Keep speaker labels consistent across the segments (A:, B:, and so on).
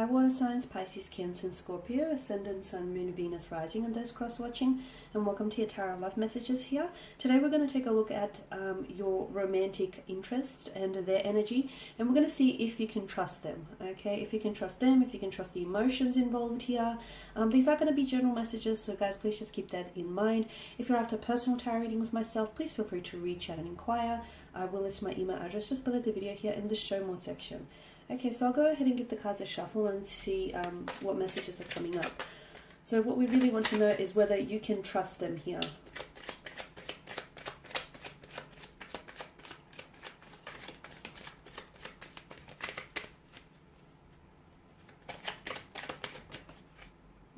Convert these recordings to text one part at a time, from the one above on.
A: Hi water signs, Pisces, Cancer and Scorpio, Ascendant, Sun, Moon, Venus, Rising, and those cross-watching, and welcome to your Tarot Love Messages here. Today we're going to take a look at your romantic interest and their energy, and we're going to see if you can trust them, okay? If you can trust them, if you can trust the emotions involved here. These are going to be general messages, so guys, please just keep that in mind. If you're after personal tarot reading with myself, please feel free to reach out and inquire. I will list my email address just below the video here in the show more section. Okay, so I'll go ahead and give the cards a shuffle and see what messages are coming up. So what we really want to know is whether you can trust them here.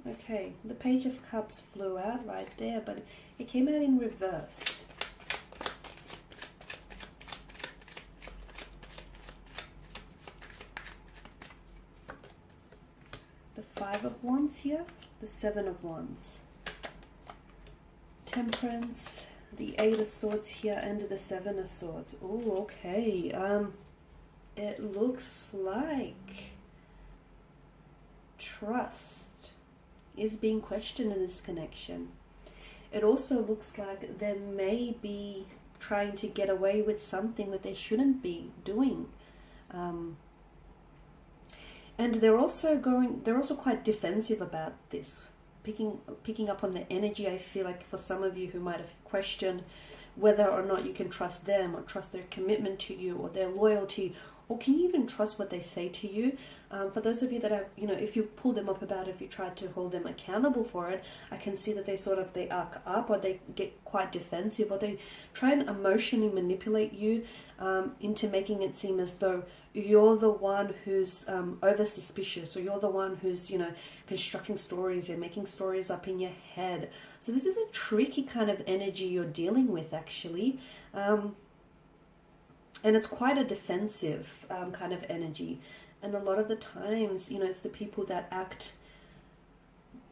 A: Okay, the Page of Cups flew out right there, but it came out in reverse. Five of Wands here, the Seven of Wands, Temperance, the Eight of Swords here, and the Seven of Swords. Oh, okay. It looks like trust is being questioned in this connection. It also looks like they may be trying to get away with something that they shouldn't be doing. And they're also quite defensive about this, picking up on the energy. I feel like for some of you who might have questioned whether or not you can trust them, or trust their commitment to you, or their loyalty, or can you even trust what they say to you? For those of you that are, if you pull them up about it, if you try to hold them accountable for it, I can see that they arc up, or they get quite defensive, or they try and emotionally manipulate you into making it seem as though you're the one who's over suspicious, or you're the one who's constructing stories and making stories up in your head. So this is a tricky kind of energy you're dealing with, actually. And it's quite a defensive kind of energy. And a lot of the times, it's the people that act,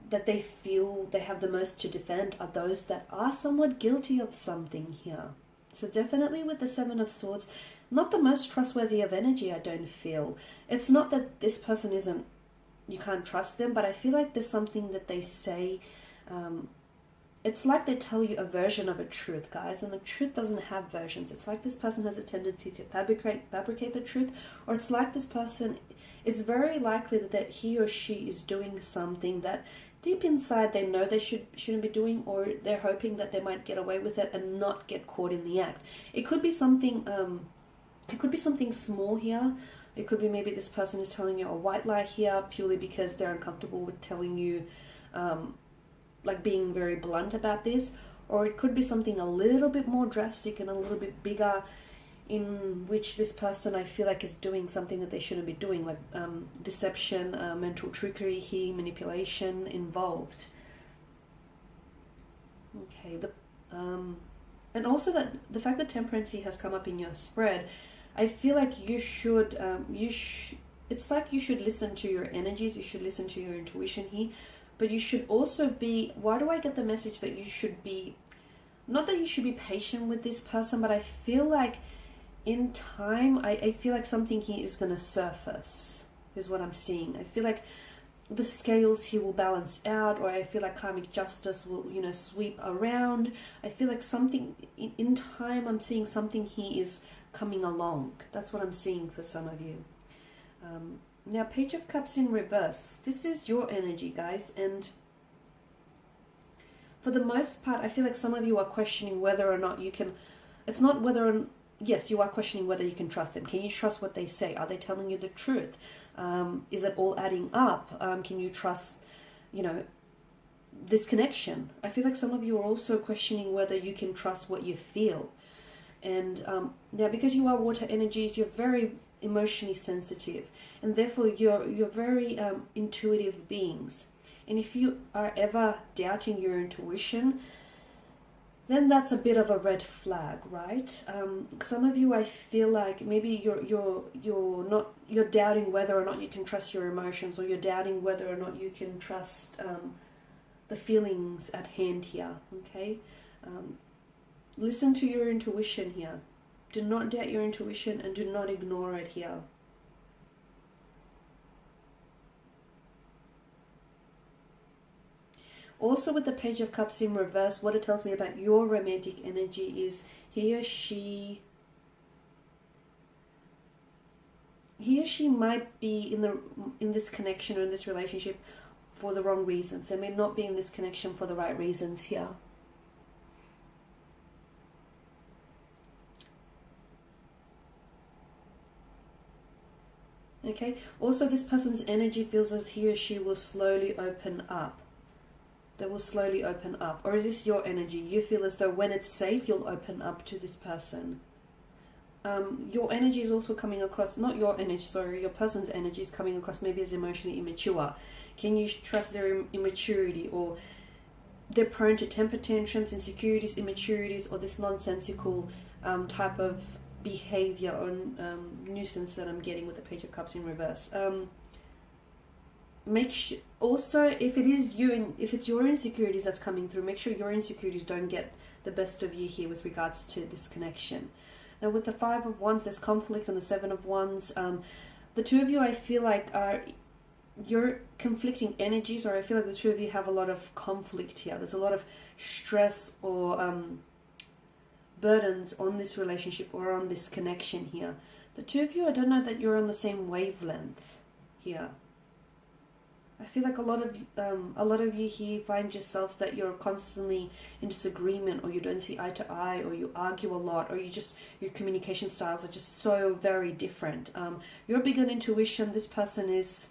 A: that they feel they have the most to defend, are those that are somewhat guilty of something here. So definitely with the Seven of Swords, not the most trustworthy of energy, I don't feel. It's not that this person isn't, you can't trust them, but I feel like there's something that they say, it's like they tell you a version of a truth, guys, and the truth doesn't have versions. It's like this person has a tendency to fabricate the truth, or it's like this person, it's very likely that he or she is doing something that deep inside they know they shouldn't be doing, or they're hoping that they might get away with it and not get caught in the act. It could be something, small here. It could be maybe this person is telling you a white lie here purely because they're uncomfortable with telling you, like being very blunt about this, or it could be something a little bit more drastic and a little bit bigger, in which this person, I feel like, is doing something that they shouldn't be doing, like deception, mental trickery here, manipulation involved. Okay, and also that the fact that Temperance has come up in your spread, I feel like you should, it's like you should listen to your energies, you should listen to your intuition here. But you should also be, why do I get the message that you should be, not that you should be patient with this person, but I feel like in time, I feel like something here is going to surface, is what I'm seeing. I feel like the scales here will balance out, or I feel like karmic justice will, sweep around. I feel like something, in time, I'm seeing something here is coming along. That's what I'm seeing for some of you. Now, Page of Cups in reverse. This is your energy, guys, and for the most part, I feel like some of you are questioning whether or not you can, it's not whether, yes, you are questioning whether you can trust them. Can you trust what they say? Are they telling you the truth? Is it all adding up? Can you trust, this connection? I feel like some of you are also questioning whether you can trust what you feel. And now, because you are water energies, you're very emotionally sensitive, and therefore you're very intuitive beings. And if you are ever doubting your intuition, then that's a bit of a red flag, right? Some of you, I feel like maybe you're doubting whether or not you can trust your emotions, or you're doubting whether or not you can trust the feelings at hand here. Okay, listen to your intuition here. Do not doubt your intuition, and do not ignore it here. Also with the Page of Cups in reverse, what it tells me about your romantic energy is he or she might be in this connection or in this relationship for the wrong reasons. They may not be in this connection for the right reasons here. Okay, also this person's energy feels as he or she will slowly open up. They will slowly open up. Or is this your energy? You feel as though when it's safe, you'll open up to this person. Your energy is also coming across, not your energy, sorry, your person's energy is coming across maybe as emotionally immature. Can you trust their immaturity? Or they're prone to temper tantrums, insecurities, immaturities, or this nonsensical type of behavior or nuisance that I'm getting with the Page of Cups in reverse. Make sure also, if it is you and if it's your insecurities that's coming through, make sure your insecurities don't get the best of you here with regards to this connection. Now with the Five of Wands, there's conflict, and the Seven of Wands, the two of you, I feel like you're conflicting energies, or I feel like the two of you have a lot of conflict here. There's a lot of stress or burdens on this relationship or on this connection here. The two of you, I don't know that you're on the same wavelength here. I feel like a lot of you here find yourselves that you're constantly in disagreement, or you don't see eye to eye, or you argue a lot, or your communication styles are just so very different. You're big on intuition. This person is,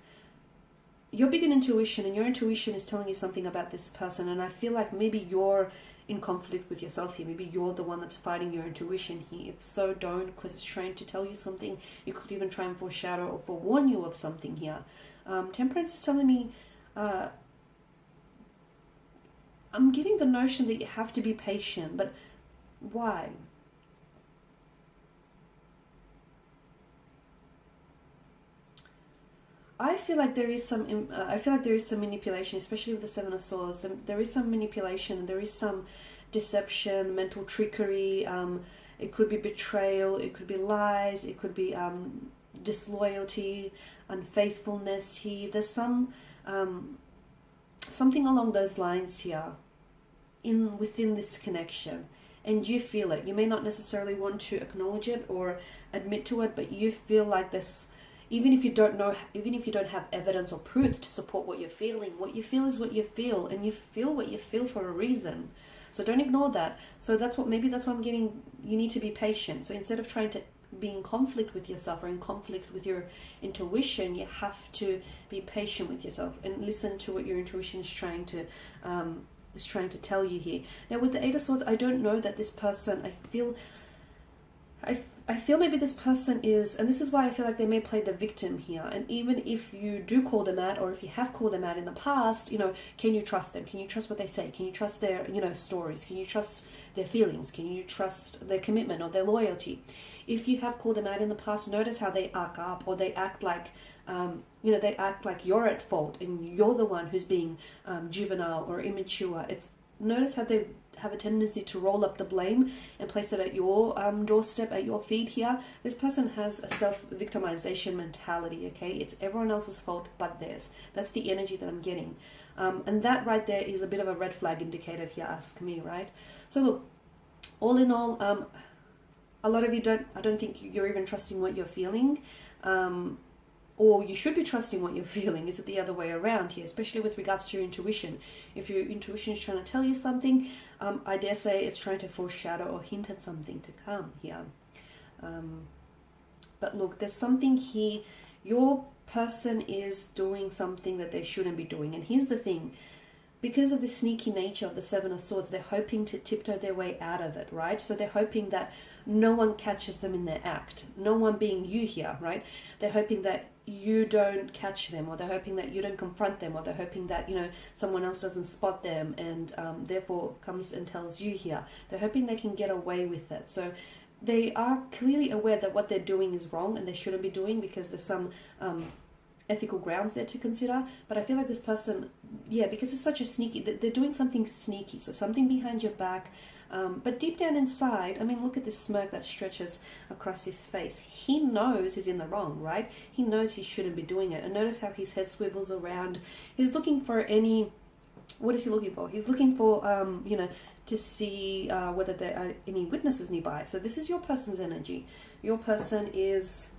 A: you're big on intuition, and your intuition is telling you something about this person. And I feel like maybe you're in conflict with yourself here. Maybe you're the one that's fighting your intuition here. If so, don't, because it's trying to tell you something. You could even try and foreshadow or forewarn you of something here. Temperance is telling me, I'm getting the notion that you have to be patient, but why? I feel like there is some manipulation, especially with the Seven of Swords. There is some manipulation, there is some deception, mental trickery. It could be betrayal, it could be lies, it could be disloyalty, unfaithfulness here. There's some something along those lines here within this connection, and you feel it. You may not necessarily want to acknowledge it or admit to it, but you feel like this. Even if you don't know, even if you don't have evidence or proof to support what you're feeling, what you feel is what you feel, and you feel what you feel for a reason. So don't ignore that. So maybe that's what I'm getting. You need to be patient. So instead of trying to be in conflict with yourself or in conflict with your intuition, you have to be patient with yourself and listen to what your intuition is trying to tell you here. Now with the Eight of Swords, I don't know that this person, I feel maybe this person is, and this is why I feel like they may play the victim here. And even if you do call them out, or if you have called them out in the past, can you trust them? Can you trust what they say? Can you trust their, stories? Can you trust their feelings? Can you trust their commitment or their loyalty? If you have called them out in the past, notice how they arc up, or they act like, they act like you're at fault and you're the one who's being juvenile or immature. Notice how they have a tendency to roll up the blame and place it at your doorstep, at your feet here. This person has a self-victimization mentality, okay? It's everyone else's fault but theirs. That's the energy that I'm getting. And that right there is a bit of a red flag indicator if you ask me, right? So look, all in all, a lot of you I don't think you're even trusting what you're feeling. Or you should be trusting what you're feeling. Is it the other way around here, especially with regards to your intuition? If your intuition is trying to tell you something, I dare say it's trying to foreshadow or hint at something to come here. But look, there's something here. Your person is doing something that they shouldn't be doing. And here's the thing. Because of the sneaky nature of the Seven of Swords, they're hoping to tiptoe their way out of it, right? So they're hoping that no one catches them in their act. No one being you here, right? They're hoping that you don't catch them, or they're hoping that you don't confront them, or they're hoping that, someone else doesn't spot them and therefore comes and tells you here. They're hoping they can get away with it. So they are clearly aware that what they're doing is wrong and they shouldn't be doing, because there's some ethical grounds there to consider. But I feel like this person, because it's such a sneaky, they're doing something sneaky, so something behind your back. But deep down inside, look at this smirk that stretches across his face. He knows he's in the wrong, right? He knows he shouldn't be doing it. And notice how his head swivels around. He's looking for any what is he looking for? He's looking for, you know, to see whether there are any witnesses nearby. So this is your person's energy. Your person is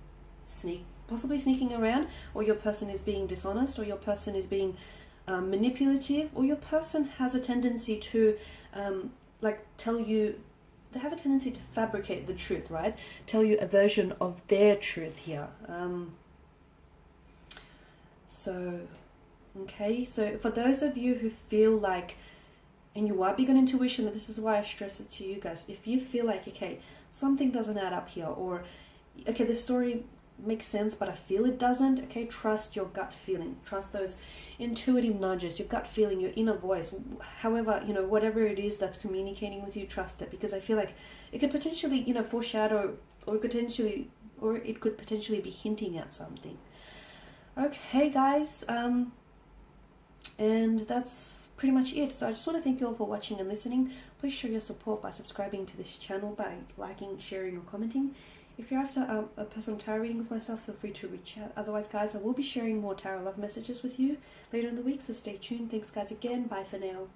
A: possibly sneaking around, or your person is being dishonest, or your person is being manipulative, or your person has a tendency to like tell you, they have a tendency to fabricate the truth, right? Tell you a version of their truth here. Okay, so for those of you who feel like, and you are big on intuition, and this is why I stress it to you guys, if you feel like, okay, something doesn't add up here, or okay, the story makes sense but I feel it doesn't, okay, trust your gut feeling, trust those intuitive nudges, your gut feeling, your inner voice, however, you know, whatever it is that's communicating with you, trust it, because I feel like it could potentially, you know, foreshadow, or it could potentially be hinting at something. Okay guys, and that's pretty much it. So I just want to thank you all for watching and listening. Please show your support by subscribing to this channel, by liking, sharing or commenting. If you're after a personal tarot reading with myself, feel free to reach out. Otherwise guys, I will be sharing more tarot love messages with you later in the week, so stay tuned. Thanks guys again. Bye for now.